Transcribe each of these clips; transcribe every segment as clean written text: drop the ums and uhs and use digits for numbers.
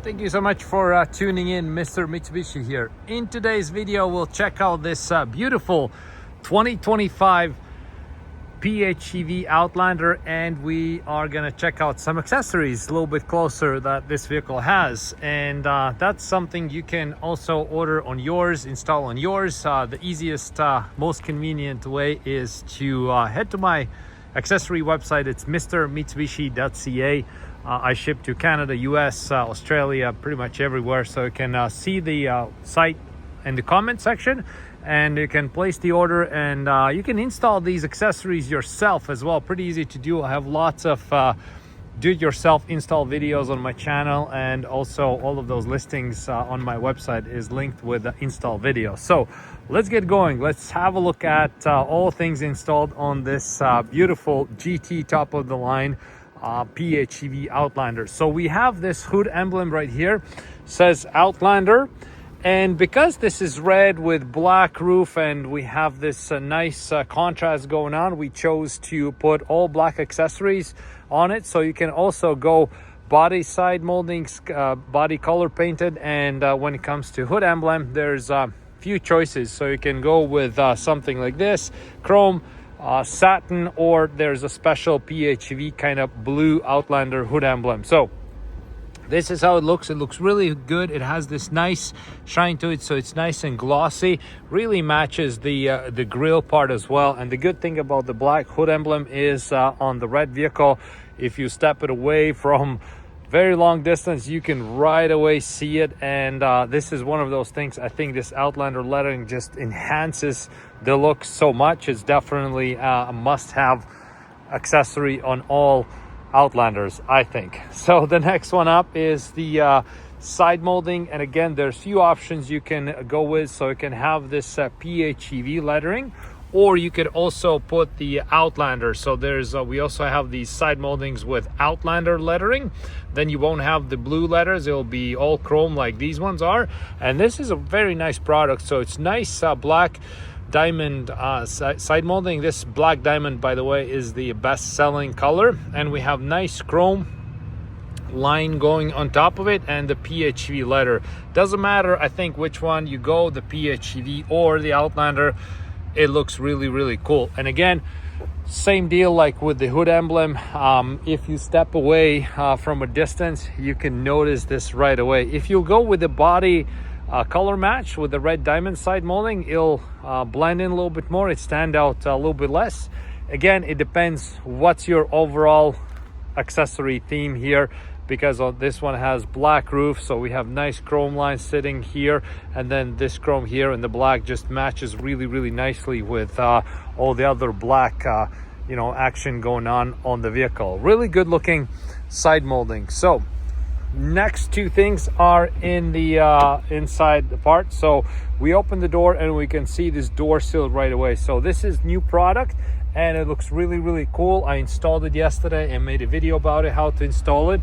Thank you so much for tuning in. Mr. Mitsubishi here. In today's video, we'll check out this beautiful 2025 PHEV Outlander, and we are gonna check out some accessories a little bit closer that this vehicle has. And that's something you can also order on yours, install on yours. The easiest, most convenient way is to head to my accessory website. It's mrmitsubishi.ca. I ship to Canada, US, Australia, pretty much everywhere. So you can see the site in the comment section, and you can place the order, and you can install these accessories yourself as well. Pretty easy to do. I have lots of do-it-yourself install videos on my channel, and also all of those listings on my website is linked with the install video. So let's get going. Let's have a look at all things installed on this beautiful GT top of the line PHEV Outlander. So we have this hood emblem right here, says Outlander, and because this is red with black roof and we have this nice contrast going on, we chose to put all black accessories on it. So you can also go body side moldings, body color painted, and when it comes to hood emblem, there's a few choices. So you can go with something like this, chrome, satin, or there's a special PHEV kind of blue Outlander hood emblem. So this is how it looks. It looks really good. It has this nice shine to it, so it's nice and glossy. Really matches the grill part as well. And the good thing about the black hood emblem is on the red vehicle, if you step it away from very long distance, you can right away see it. And this is one of those things. I think this Outlander lettering just enhances the look so much. It's definitely a must-have accessory on all Outlanders, I think. So the next one up is the side molding, and again, there's few options you can go with. So you can have this PHEV lettering, or you could also put the Outlander. So there's we also have these side moldings with Outlander lettering. Then you won't have the blue letters. It'll be all chrome like these ones are. And this is a very nice product. So it's nice black diamond side molding. This black diamond, by the way, is the best selling color, and we have nice chrome line going on top of it, and the PHEV letter. Doesn't matter, I think, which one you go, the PHEV or the Outlander, it looks really cool. And again, same deal like with the hood emblem. If you step away from a distance, you can notice this right away. If you go with the body color match with the red diamond side molding, it'll blend in a little bit more. It stand out a little bit less. Again, it depends what's your overall accessory theme here, because this one has black roof, so we have nice chrome lines sitting here, and then this chrome here, and the black just matches really nicely with all the other black action going on the vehicle. Really good looking side molding. So next two things are in the inside the part. So we open the door and we can see this door sill right away. So this is new product, and it looks really cool. I installed it yesterday and made a video about it, how to install it,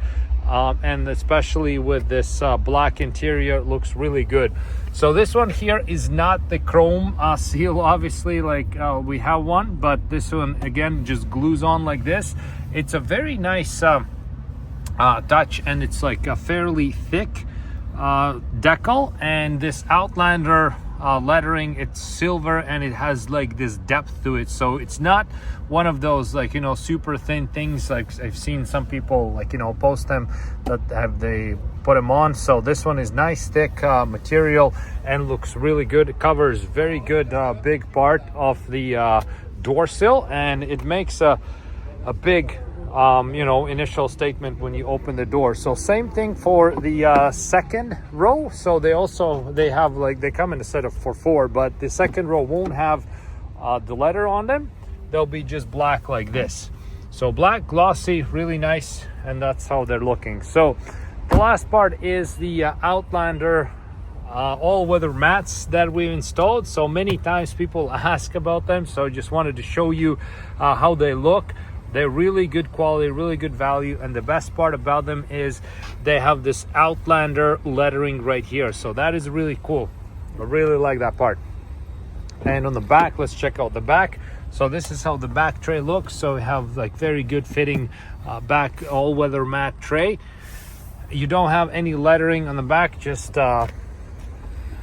and especially with this black interior, it looks really good. So this one here is not the chrome seal, obviously, like we have one, but this one again just glues on like this. It's a very nice touch, and it's like a fairly thick decal, and this Outlander lettering, it's silver, and it has like this depth to it. So it's not one of those like super thin things like I've seen some people like post them that they put them on. So this one is nice thick material and looks really good. It covers very good big part of the door sill, and it makes a big initial statement when you open the door. So same thing for the second row. So they have like, they come in a set of four, but the second row won't have the letter on them. They'll be just black like this. So black, glossy, really nice, and that's how they're looking. So the last part is the Outlander all-weather mats that we installed. So many times people ask about them, so I just wanted to show you how they look. They're really good quality, really good value, and the best part about them is they have this Outlander lettering right here. So that is really cool. I really like that part. And on the back, let's check out the back. So this is how the back tray looks. So we have like very good fitting back all-weather mat tray. you don't have any lettering on the back, just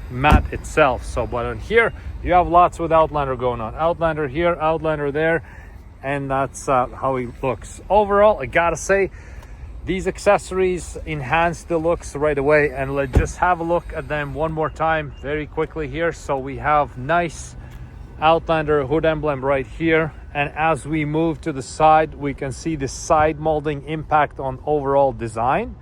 matte itself. So but on here you have lots with Outlander going on. Outlander here, Outlander there, and that's how it looks. Overall, I gotta say, these accessories enhance the looks right away, and let's just have a look at them one more time very quickly here. So we have nice Outlander hood emblem right here, and as we move to the side, we can see the side molding impact on overall design.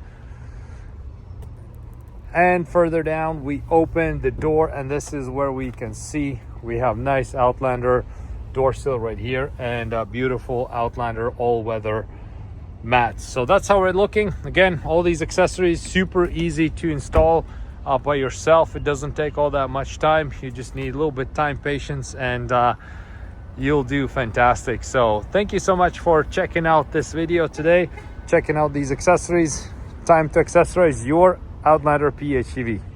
And further down, we open the door, and this is where we can see we have nice Outlander door sill right here, and a beautiful Outlander all-weather mats. So that's how we're looking. Again, all these accessories super easy to install by yourself. It doesn't take all that much time. You just need a little bit time, patience, and you'll do fantastic. So thank you so much for checking out this video today, checking out these accessories. Time to accessorize your Outlander PHEV.